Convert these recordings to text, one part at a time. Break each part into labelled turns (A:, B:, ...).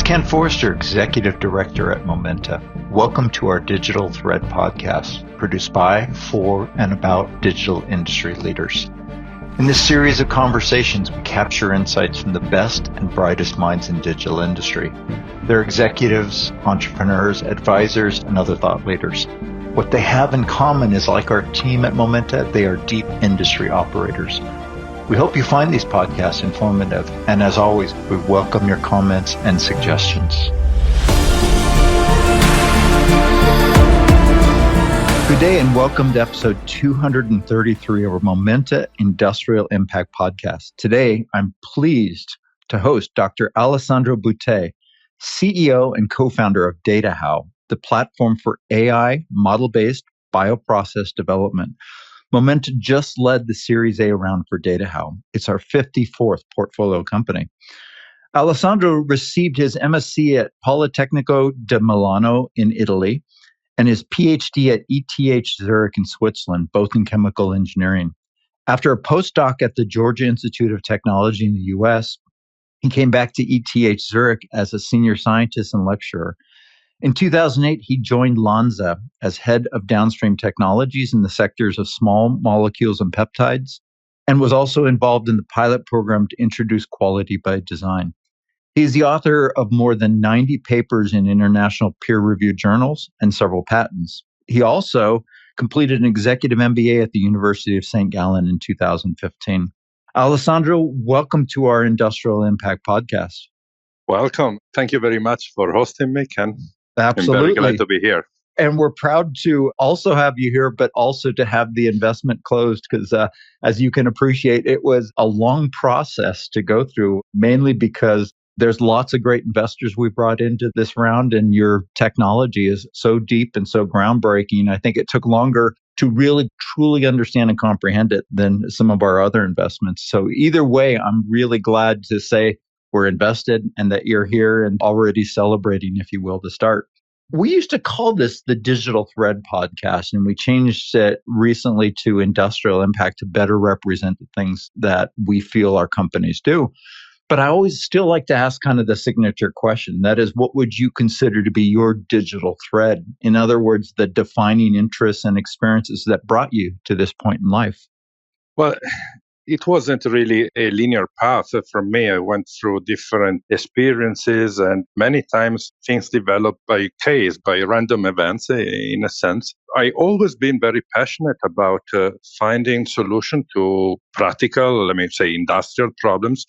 A: Ken Forrester, Executive Director at Momenta. Welcome to our Digital Thread podcast, produced by, for, and about digital industry leaders. In this series of conversations, we capture insights from the best and brightest minds in digital industry. They're executives, entrepreneurs, advisors, and other thought leaders. What they have in common is, like our team at Momenta, they are deep industry operators. We hope you find these podcasts informative, and as always, we welcome your comments and suggestions. Good day and welcome to episode 233 of our Momenta Industrial Impact Podcast. Today, I'm pleased to host Dr. Alessandro Butté, CEO and co-founder of DataHow, the platform for AI Model-based Bioprocess Development. Momenta just led the Series A round for DataHow. It's our 54th portfolio company. Alessandro received his MSc at Politecnico di Milano in Italy and his Ph.D. at ETH Zurich in Switzerland, both in chemical engineering. After a postdoc at the Georgia Institute of Technology in the US, he came back to ETH Zurich as a senior scientist and lecturer. In 2008, he joined Lonza as head of downstream technologies in the sectors of small molecules and peptides, and was also involved in the pilot program to introduce quality by design. He is the author of more than 90 papers in international peer-reviewed journals and several patents. He also completed an executive MBA at the University of St. Gallen in 2015. Alessandro, welcome to our Industrial Impact Podcast.
B: Welcome. Thank you very much for hosting me, Ken.
A: Absolutely.
B: I'm very glad to be here.
A: And we're proud to also have you here, but also to have the investment closed because, as you can appreciate, it was a long process to go through, mainly because there's lots of great investors we brought into this round, and your technology is so deep and so groundbreaking. I think it took longer to really, truly understand and comprehend it than some of our other investments. So either way, I'm really glad to say we're invested and that you're here and already celebrating, if you will, to start. We used to call this the Digital Thread Podcast, and we changed it recently to Industrial Impact to better represent the things that we feel our companies do. But I always still like to ask kind of the signature question. That is, what would you consider to be your digital thread? In other words, the defining interests and experiences that brought you to this point in life.
B: Well, it wasn't really a linear path for me. I went through different experiences, and many times things developed by case, by random events, in a sense. I always been very passionate about finding solution to practical, industrial problems,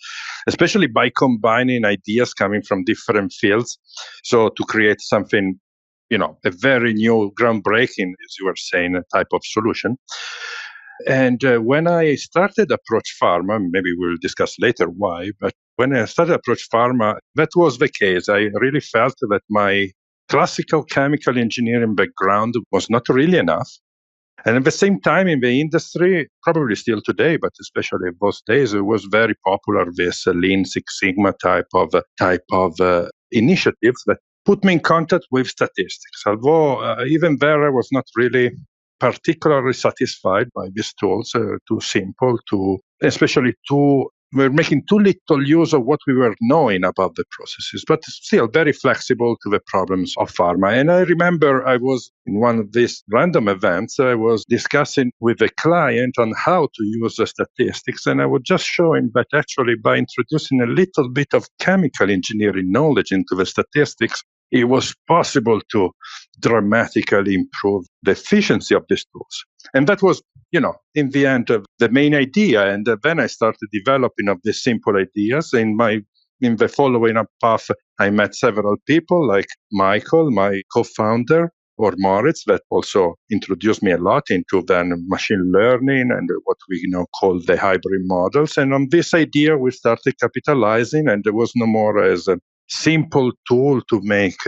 B: especially by combining ideas coming from different fields. So to create something, a very new, groundbreaking, as you were saying, type of solution. And when I started Approach Pharma, maybe we'll discuss later why, but when I started Approach Pharma, that was the case. I really felt that my classical chemical engineering background was not really enough. And at the same time, in the industry, probably still today, but especially in those days, it was very popular, this Lean Six Sigma type of initiatives that put me in contact with statistics. Although even there, I was not really particularly satisfied by these tools, too simple, we're making too little use of what we were knowing about the processes, but still very flexible to the problems of pharma. And I remember I was in one of these random events, I was discussing with a client on how to use the statistics, and I was just showing that actually by introducing a little bit of chemical engineering knowledge into the statistics, it was possible to dramatically improve the efficiency of these tools. And that was, in the end, the main idea. And then I started developing of these simple ideas. In the following up path, I met several people like Michael, my co-founder, or Moritz, that also introduced me a lot into then machine learning and what we call the hybrid models. And on this idea, we started capitalizing, and there was no more as a simple tool to make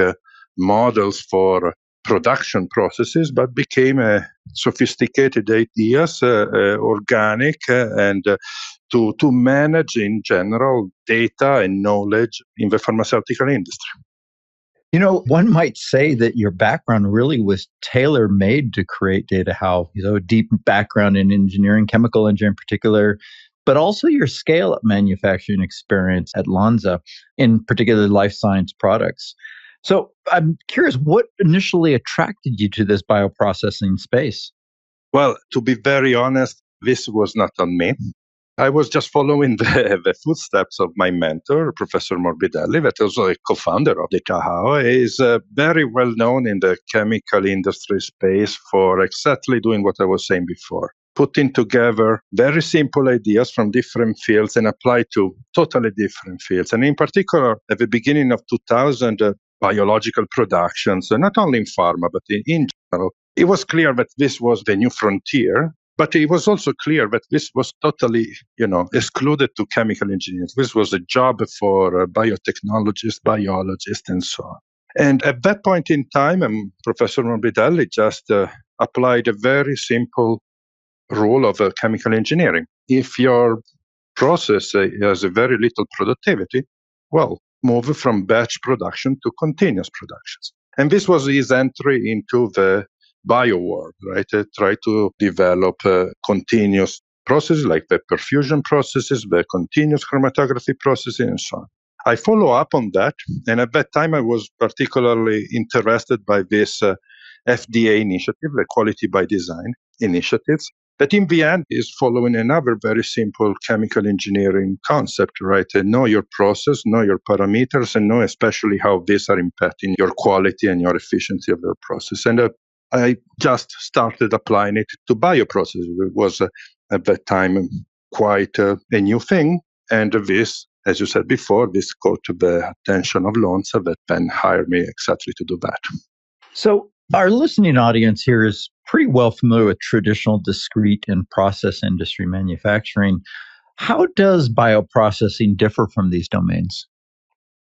B: models for production processes, but became a sophisticated ideas, organic, and to manage in general data and knowledge in the pharmaceutical industry.
A: One might say that your background really was tailor-made to create DataHow. A deep background in engineering, chemical engineering in particular, but also your scale-up manufacturing experience at Lonza, in particular life science products. So I'm curious, what initially attracted you to this bioprocessing space?
B: Well, to be very honest, this was not on me. I was just following the footsteps of my mentor, Professor Morbidelli, that was a co-founder of DataHow. He is very well known in the chemical industry space for exactly doing what I was saying before, putting together very simple ideas from different fields and apply to totally different fields. And in particular, at the beginning of 2000, biological productions, not only in pharma, but in general, it was clear that this was the new frontier. But it was also clear that this was totally, excluded to chemical engineers. This was a job for biotechnologists, biologists, and so on. And at that point in time, Professor Morbidelli just applied a very simple rule of chemical engineering. If your process has a very little productivity, well, move from batch production to continuous productions. And this was his entry into the bio world, right? Try to develop continuous processes like the perfusion processes, the continuous chromatography processes, and so on. I follow up on that. And at that time, I was particularly interested by this FDA initiative, the Quality by Design initiatives, that in the end is following another very simple chemical engineering concept, right? Know your process, know your parameters, and know especially how these are impacting your quality and your efficiency of your process. And I just started applying it to bioprocesses. It was at that time quite a new thing. And this, as you said before, this caught the attention of Lonza that then hired me exactly to do that.
A: So our listening audience here is pretty well familiar with traditional discrete and process industry manufacturing. How does bioprocessing differ from these domains?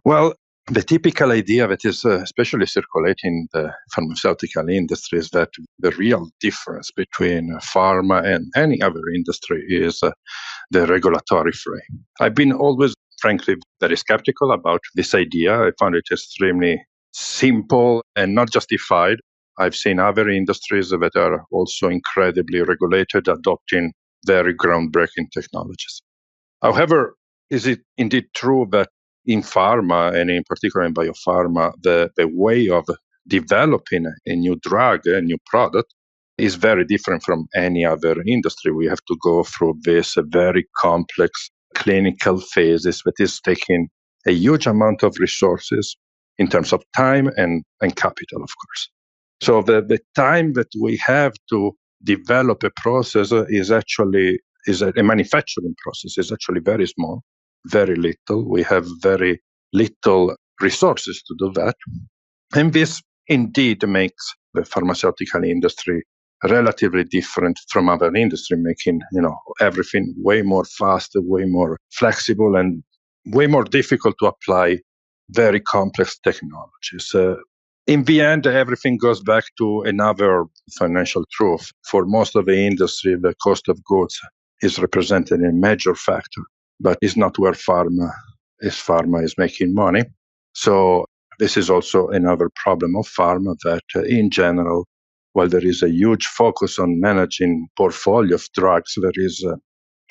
B: Well, the typical idea that is especially circulating in the pharmaceutical industry is that the real difference between pharma and any other industry is the regulatory frame. I've been always, frankly, very skeptical about this idea. I found it extremely simple and not justified. I've seen other industries that are also incredibly regulated, adopting very groundbreaking technologies. However, is it indeed true that in pharma, and in particular in biopharma, the way of developing a new drug, a new product, is very different from any other industry? We have to go through this very complex clinical phases that is taking a huge amount of resources in terms of time and capital, of course. So the time that we have to develop a process is a manufacturing process, is actually very small, very little. We have very little resources to do that. And this indeed makes the pharmaceutical industry relatively different from other industry, making everything way more fast, way more flexible, and way more difficult to apply very complex technologies. In the end, everything goes back to another financial truth. For most of the industry, the cost of goods is represented a major factor, but it's not where pharma is making money. So this is also another problem of pharma, that in general, while there is a huge focus on managing portfolio of drugs, there is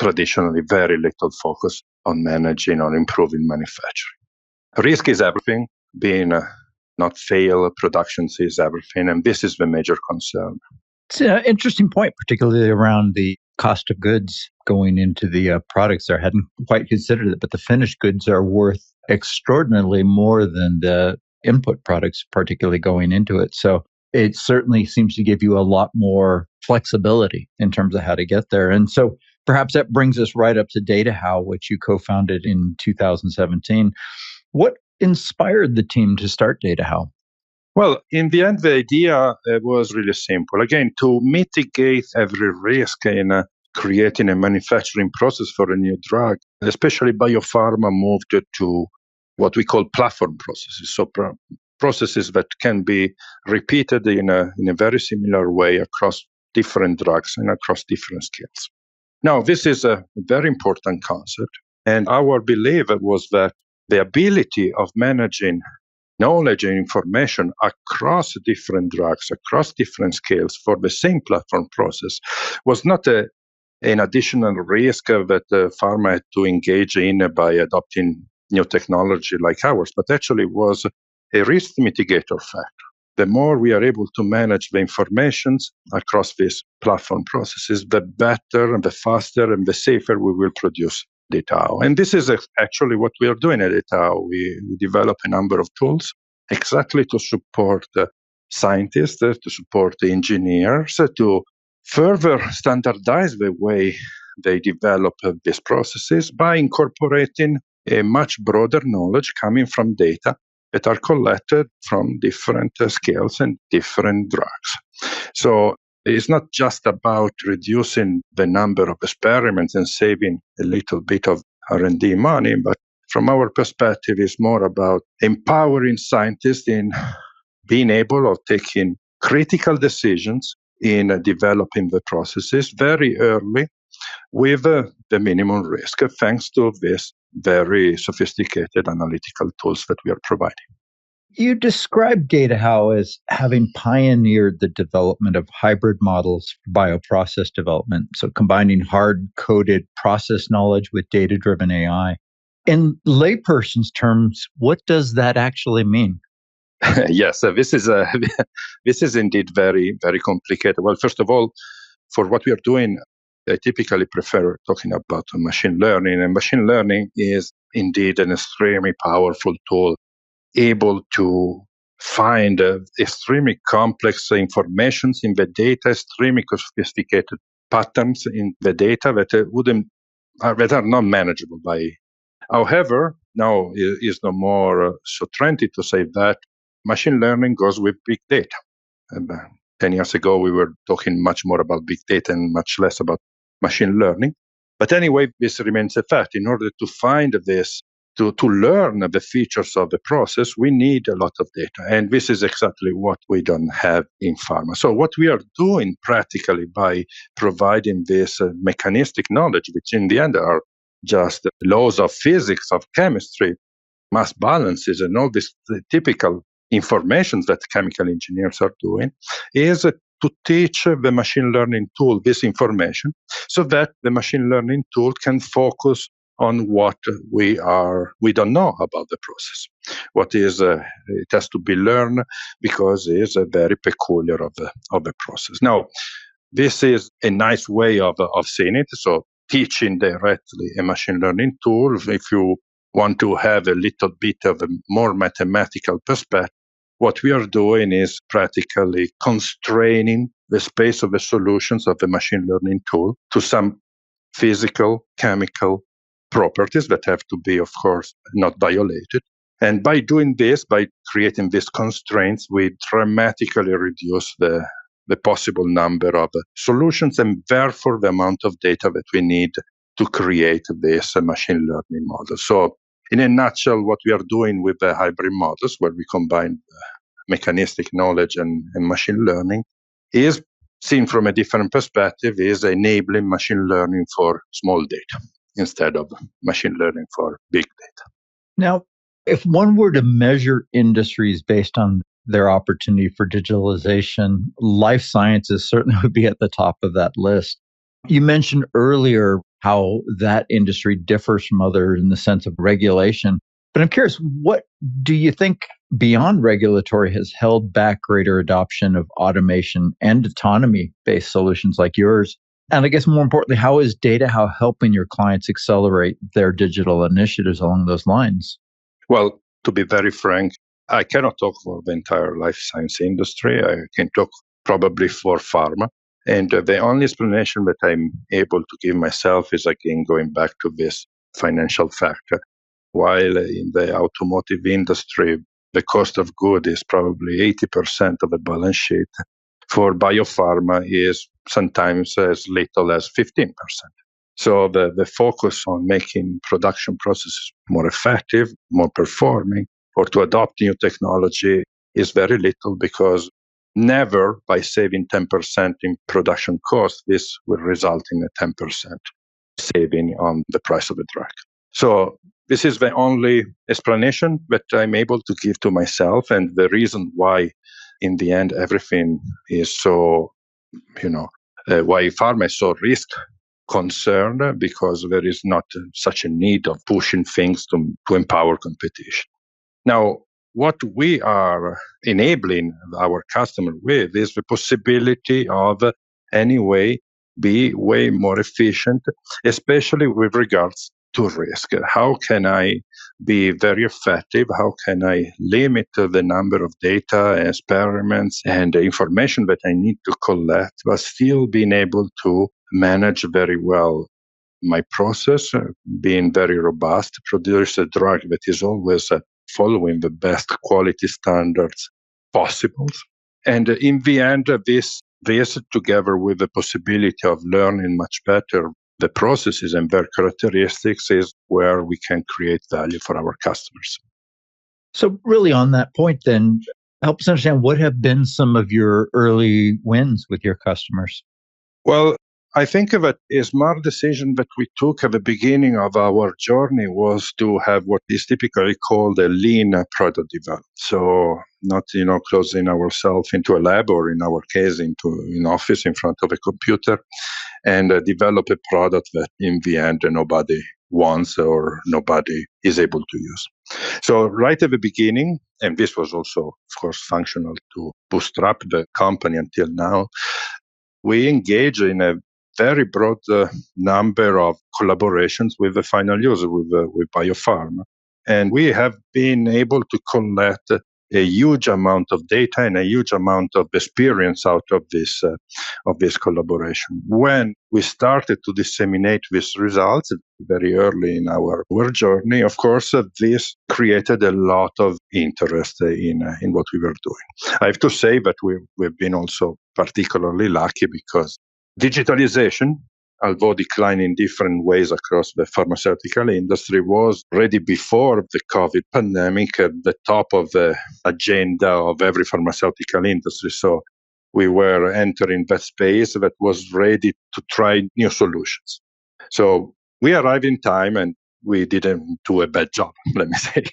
B: traditionally very little focus on managing or improving manufacturing. Risk is everything. Being not fail, productions is everything, and this is the major concern.
A: It's an interesting point, particularly around the cost of goods going into the products. I hadn't quite considered it, but the finished goods are worth extraordinarily more than the input products, particularly going into it. So it certainly seems to give you a lot more flexibility in terms of how to get there. And so perhaps that brings us right up to DataHow, which you co-founded in 2017. What inspired the team to start DataHow?
B: Well, in the end, the idea was really simple. Again, to mitigate every risk in creating a manufacturing process for a new drug, especially biopharma moved to what we call platform processes. So processes that can be repeated in a very similar way across different drugs and across different scales. Now, this is a very important concept. And our belief was that the ability of managing knowledge and information across different drugs, across different scales for the same platform process was not a an additional risk that pharma had to engage in by adopting new technology like ours, but actually was a risk mitigator factor. The more we are able to manage the informations across these platform processes, the better and the faster and the safer we will produce DataHow. And this is actually what we are doing at DataHow. We develop a number of tools exactly to support scientists, to support the engineers, to further standardize the way they develop these processes by incorporating a much broader knowledge coming from data that are collected from different scales and different drugs. So it's not just about reducing the number of experiments and saving a little bit of R&D money, but from our perspective, it's more about empowering scientists in being able of taking critical decisions in developing the processes very early with the minimum risk, thanks to this very sophisticated analytical tools that we are providing.
A: You described DataHow as having pioneered the development of hybrid models for bioprocess development, so combining hard-coded process knowledge with data-driven AI. In layperson's terms, what does that actually mean?
B: Yes, this is indeed very, very complicated. Well, first of all, for what we are doing, I typically prefer talking about machine learning. And machine learning is indeed an extremely powerful tool, able to find extremely complex informations in the data, extremely sophisticated patterns in the data that are not manageable by. However, now is no more so trendy to say that machine learning goes with big data. And 10 years ago, we were talking much more about big data and much less about machine learning. But anyway, this remains a fact. In order to find this, to learn the features of the process, we need a lot of data. And this is exactly what we don't have in pharma. So what we are doing practically by providing this mechanistic knowledge, which in the end are just laws of physics, of chemistry, mass balances, and all this typical information that chemical engineers are doing, is to teach the machine learning tool this information so that the machine learning tool can focus on what we don't know about the process. What is it has to be learned because it is very peculiar of the process. Now, this is a nice way of seeing it. So teaching directly a machine learning tool, if you want to have a little bit of a more mathematical perspective, what we are doing is practically constraining the space of the solutions of the machine learning tool to some physical, chemical properties that have to be, of course, not violated. And by doing this, by creating these constraints, we dramatically reduce the possible number of solutions and therefore the amount of data that we need to create this machine learning model. So in a nutshell, what we are doing with the hybrid models, where we combine mechanistic knowledge and machine learning, is seen from a different perspective, is enabling machine learning for small data instead of machine learning for big data.
A: Now, if one were to measure industries based on their opportunity for digitalization, life sciences certainly would be at the top of that list. You mentioned earlier how that industry differs from others in the sense of regulation. But I'm curious, what do you think beyond regulatory has held back greater adoption of automation and autonomy-based solutions like yours? And I guess more importantly, how is DataHow helping your clients accelerate their digital initiatives along those lines?
B: Well, to be very frank, I cannot talk for the entire life science industry. I can talk probably for pharma. And the only explanation that I'm able to give myself is, again, going back to this financial factor. While in the automotive industry, the cost of goods is probably 80% of the balance sheet, for biopharma is sometimes as little as 15%. So the focus on making production processes more effective, more performing, or to adopt new technology is very little, because never by saving 10% in production cost, this will result in a 10% saving on the price of the drug. So this is the only explanation that I'm able to give to myself, and the reason why in the end everything is so, why pharma is so risk concern because there is not such a need of pushing things to empower competition. Now, what we are enabling our customer with is the possibility of anyway be way more efficient, especially with regards to risk. How can I be very effective? How can I limit the number of data, experiments, and information that I need to collect, but still being able to manage very well my process, being very robust, produce a drug that is always following the best quality standards possible. And in the end, this together with the possibility of learning much better the processes and their characteristics is where we can create value for our customers.
A: So really on that point then, help us understand what have been some of your early wins with your customers?
B: Well, I think that a smart decision that we took at the beginning of our journey was to have what is typically called a lean product development. So not, closing ourselves into a lab or in our case into an office in front of a computer and develop a product that in the end nobody wants or nobody is able to use. So right at the beginning, and this was also, of course, functional to bootstrap the company until now, we engage in a very broad number of collaborations with the final user, with biopharma. And we have been able to collect a huge amount of data and a huge amount of experience out of this collaboration. When we started to disseminate these results very early in our journey, of course, this created a lot of interest in what we were doing. I have to say that we've been also particularly lucky because digitalization, although declining in different ways across the pharmaceutical industry, was already before the COVID pandemic at the top of the agenda of every pharmaceutical industry. So we were entering that space that was ready to try new solutions. So we arrived in time and we didn't do a bad job, let me say.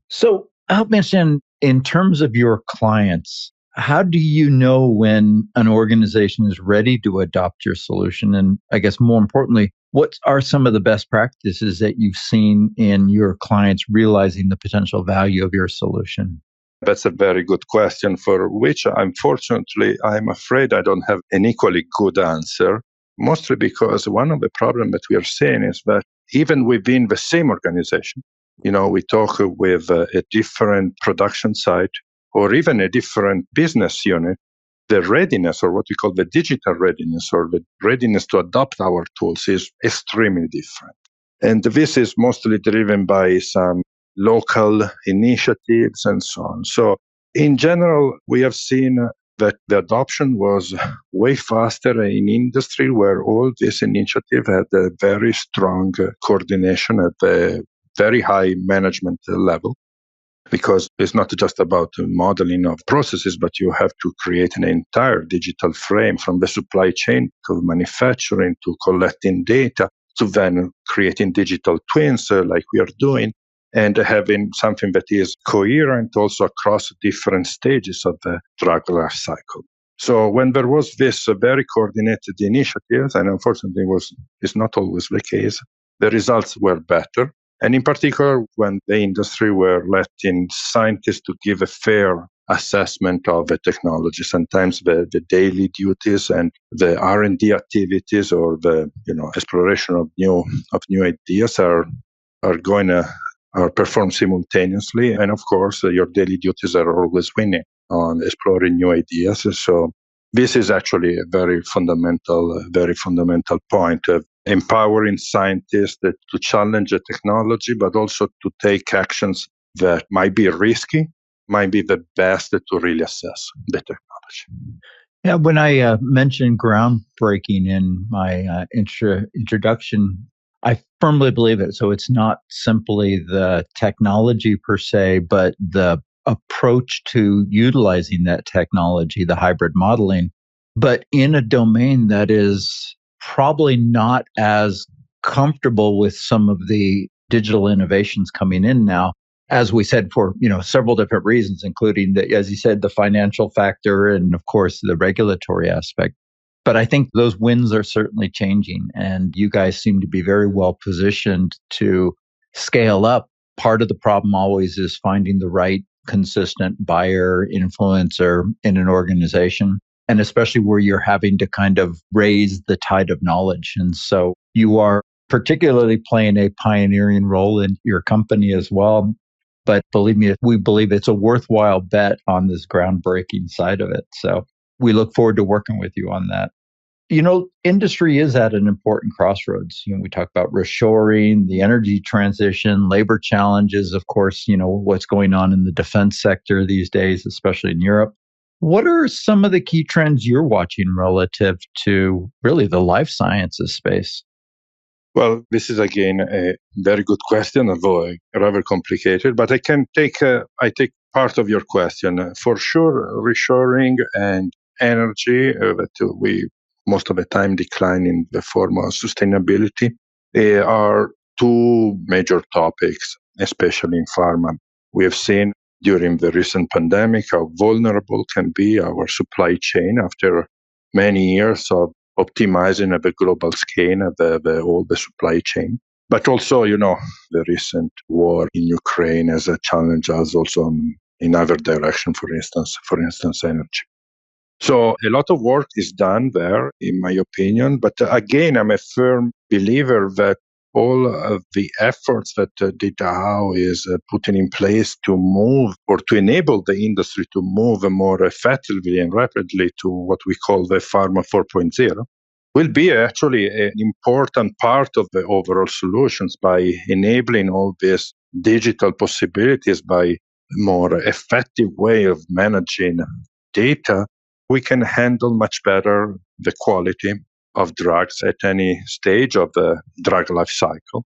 A: So help me understand, in terms of your clients, how do you know when an organization is ready to adopt your solution? And I guess more importantly, what are some of the best practices that you've seen in your clients realizing the potential value of your solution?
B: That's a very good question for which, unfortunately, I'm afraid I don't have an equally good answer, mostly because one of the problems that we are seeing is that even within the same organization, we talk with a different production site or even a different business unit, the readiness or what we call the digital readiness or the readiness to adopt our tools is extremely different. And this is mostly driven by some local initiatives and so on. So in general, we have seen that the adoption was way faster in industry where all this initiative had a very strong coordination at the very high management level. Because it's not just about modeling of processes, but you have to create an entire digital frame from the supply chain to manufacturing to collecting data to then creating digital twins like we are doing and having something that is coherent also across different stages of the drug life cycle. So when there was this very coordinated initiative, and unfortunately it's not always the case, the results were better. And in particular, when the industry were letting scientists to give a fair assessment of the technology, sometimes the daily duties and the R&D activities or the exploration of new ideas are performed simultaneously. And of course, your daily duties are always winning on exploring new ideas. So this is actually a very fundamental point of empowering scientists to challenge the technology, but also to take actions that might be risky, might be the best to really assess the technology.
A: Yeah, when I mentioned groundbreaking in my introduction, I firmly believe it. So it's not simply the technology per se, but the approach to utilizing that technology, the hybrid modeling, but in a domain that is probably not as comfortable with some of the digital innovations coming in now, as we said, for several different reasons, including as you said, the financial factor and of course the regulatory aspect. But I think those winds are certainly changing, and you guys seem to be very well positioned to scale up. Part of the problem always is finding the right consistent buyer, influencer in an organization, and especially where you're having to kind of raise the tide of knowledge. And so you are particularly playing a pioneering role in your company as well. But believe me, we believe it's a worthwhile bet on this groundbreaking side of it. So we look forward to working with you on that. Industry is at an important crossroads. We talk about reshoring, the energy transition, labor challenges, of course, what's going on in the defense sector these days, especially in Europe. What are some of the key trends you're watching relative to really the life sciences space?
B: Well, this is again a very good question, although rather complicated, but I take part of your question. For sure, reshoring and energy that we most of the time decline in the form of sustainability are two major topics, especially in pharma. We have seen during the recent pandemic how vulnerable can be our supply chain after many years of optimizing at the global scale all the supply chain. But also, the recent war in Ukraine has challenged us also in other direction, for instance, energy. So a lot of work is done there, in my opinion. But again, I'm a firm believer that all of the efforts that DataHow is putting in place to move or to enable the industry to move more effectively and rapidly to what we call the Pharma 4.0 will be actually an important part of the overall solutions by enabling all these digital possibilities by more effective way of managing data. We can handle much better the quality of drugs at any stage of the drug life cycle.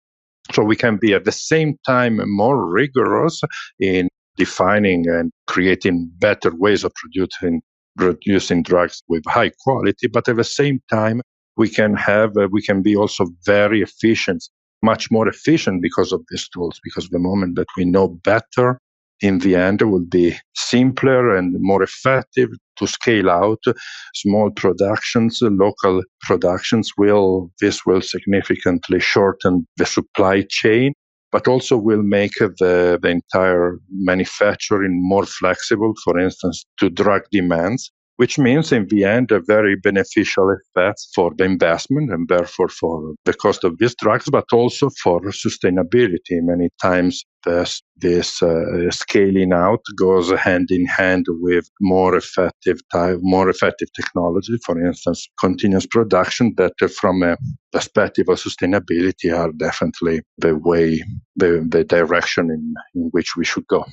B: So we can be at the same time more rigorous in defining and creating better ways of producing drugs with high quality, but at the same time, we can be also very efficient, much more efficient because of these tools, because the moment that we know better, in the end, it will be simpler and more effective to scale out small productions, local productions. This will significantly shorten the supply chain, but also will make the entire manufacturing more flexible, for instance, to drug demands, which means in the end a very beneficial effect for the investment and therefore for the cost of these drugs, but also for sustainability. Many times this scaling out goes hand in hand with more effective technology, for instance, continuous production that from a perspective of sustainability are definitely the direction in which we should go.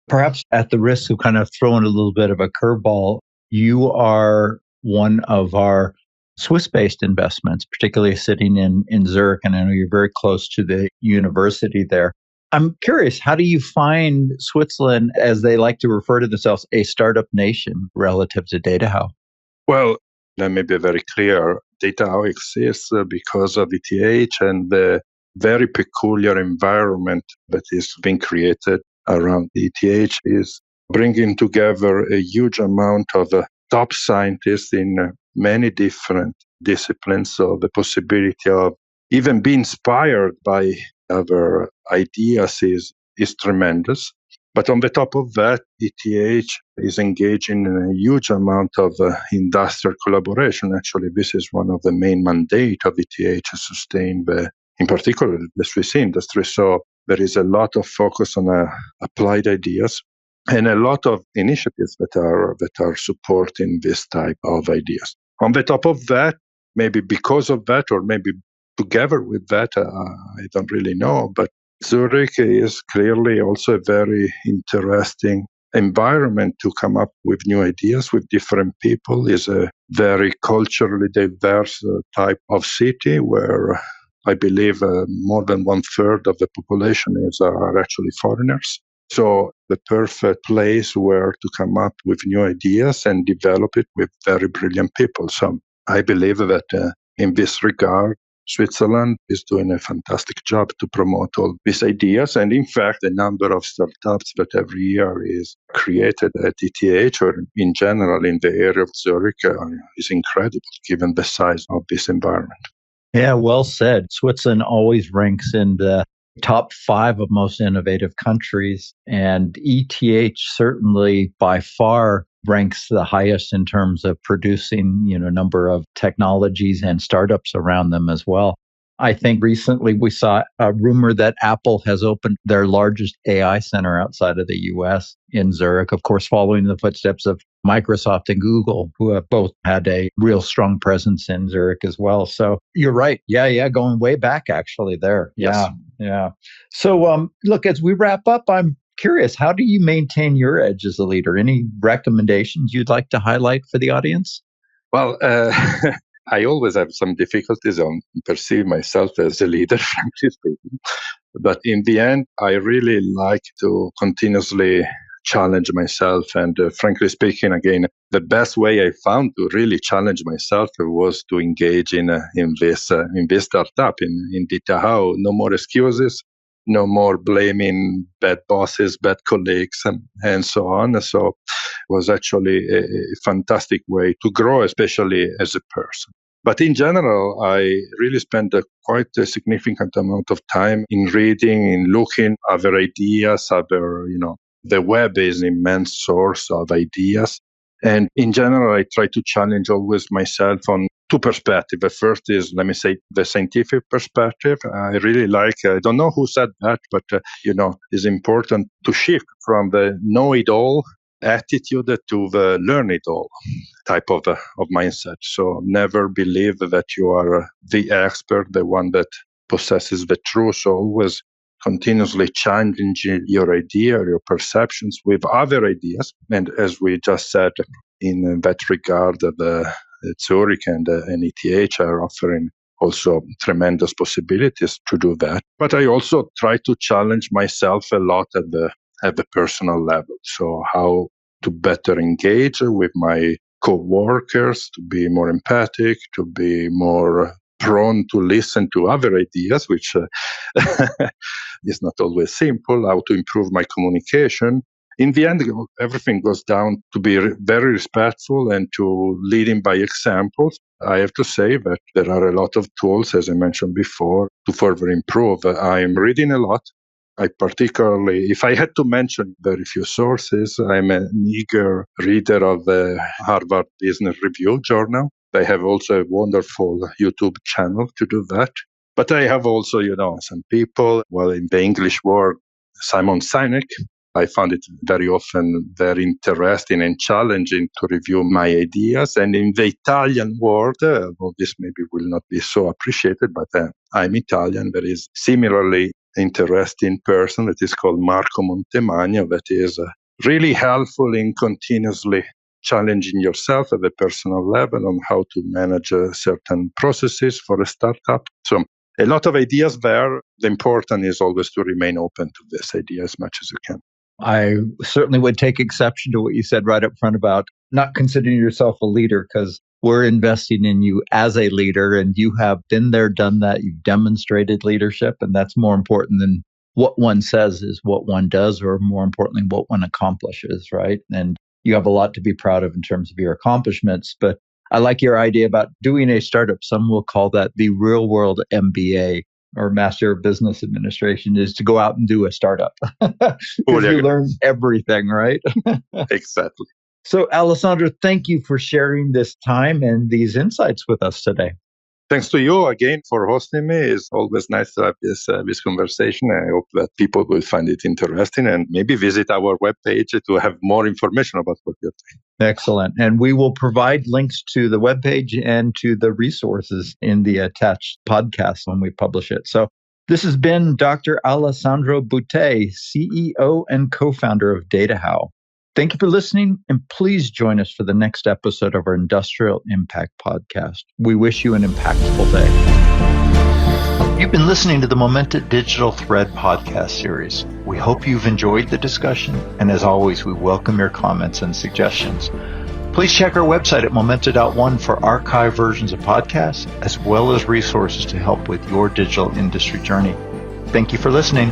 A: Perhaps at the risk of kind of throwing a little bit of a curveball, you are one of our Swiss-based investments, particularly sitting in Zurich, and I know you're very close to the university there. I'm curious, how do you find Switzerland, as they like to refer to themselves, a startup nation relative to DataHow?
B: Well, let me be very clear. DataHow exists because of ETH and the very peculiar environment that is being created around ETH is bringing together a huge amount of top scientists in many different disciplines. So the possibility of even being inspired by other ideas is tremendous. But on the top of that, ETH is engaging in a huge amount of industrial collaboration. Actually, this is one of the main mandates of ETH to sustain in particular, the Swiss industry. So there is a lot of focus on applied ideas and a lot of initiatives that are supporting this type of ideas. On the top of that, maybe because of that, or maybe together with that, I don't really know, but Zurich is clearly also a very interesting environment to come up with new ideas with different people. It's a very culturally diverse type of city where I believe more than 1/3 of the population are actually foreigners. So the perfect place where to come up with new ideas and develop it with very brilliant people. So I believe that in this regard, Switzerland is doing a fantastic job to promote all these ideas. And in fact, the number of startups that every year is created at ETH or in general in the area of Zurich is incredible given the size of this environment.
A: Yeah, well said. Switzerland always ranks in the top 5 of most innovative countries, and ETH certainly by far ranks the highest in terms of producing, number of technologies and startups around them as well. I think recently we saw a rumor that Apple has opened their largest AI center outside of the US in Zurich, of course, following the footsteps of Microsoft and Google, who have both had a real strong presence in Zurich as well. So you're right. Yeah, going way back actually there.
B: Yes.
A: Yeah. So look, as we wrap up, I'm curious, how do you maintain your edge as a leader? Any recommendations you'd like to highlight for the audience?
B: Well, I always have some difficulties on perceiving myself as a leader, frankly speaking. But in the end, I really like to continuously challenge myself. And frankly speaking, again, the best way I found to really challenge myself was to engage in this startup, in DataHow. No more excuses, no more blaming bad bosses, bad colleagues, and so on. So it was actually a fantastic way to grow, especially as a person. But in general, I really spent quite a significant amount of time in reading, in looking at other ideas, the web is an immense source of ideas. And in general, I try to challenge always myself on 2 perspectives. The first is, let me say, the scientific perspective. I really I don't know who said that, but, it's important to shift from the know-it-all attitude to the learn-it-all type of mindset. So never believe that you are the expert, the one that possesses the truth. So always continuously challenging your idea, your perceptions with other ideas. And as we just said, in that regard, the Zurich and ETH are offering also tremendous possibilities to do that. But I also try to challenge myself a lot at the personal level. So how to better engage with my co-workers, to be more empathic, to be more prone to listen to other ideas, which is not always simple, how to improve my communication. In the end, everything goes down to be very respectful and to leading by examples. I have to say that there are a lot of tools, as I mentioned before, to further improve. I'm reading a lot. I particularly, if I had to mention very few sources, I'm an eager reader of the Harvard Business Review journal. I have also a wonderful YouTube channel to do that. But I have also, some people, in the English world, Simon Sinek. I found it very often very interesting and challenging to review my ideas. And in the Italian world, this maybe will not be so appreciated, but I'm Italian. There is similarly interesting person that is called Marco Montemagno that is really helpful in continuously challenging yourself at the personal level on how to manage certain processes for a startup. So a lot of ideas there. The important is always to remain open to this idea as much as you can.
A: I certainly would take exception to what you said right up front about not considering yourself a leader, because we're investing in you as a leader and you have been there, done that. You've demonstrated leadership, and that's more important than what one says is what one does, or more importantly, what one accomplishes, right? And you have a lot to be proud of in terms of your accomplishments. But I like your idea about doing a startup. Some will call that the real world MBA, or Master of Business Administration, is to go out and do a startup. Because you learn everything, right?
B: Exactly.
A: So, Alessandro, thank you for sharing this time and these insights with us today.
B: Thanks to you again for hosting me. It's always nice to have this conversation. I hope that people will find it interesting and maybe visit our webpage to have more information about what you're doing.
A: Excellent. And we will provide links to the webpage and to the resources in the attached podcast when we publish it. So this has been Dr. Alessandro Butté, CEO and co-founder of DataHow. Thank you for listening, and please join us for the next episode of our Industrial Impact Podcast. We wish you an impactful day. You've been listening to the Momenta Digital Thread podcast series. We hope you've enjoyed the discussion, and as always, we welcome your comments and suggestions. Please check our website at momenta.one for archived versions of podcasts, as well as resources to help with your digital industry journey. Thank you for listening.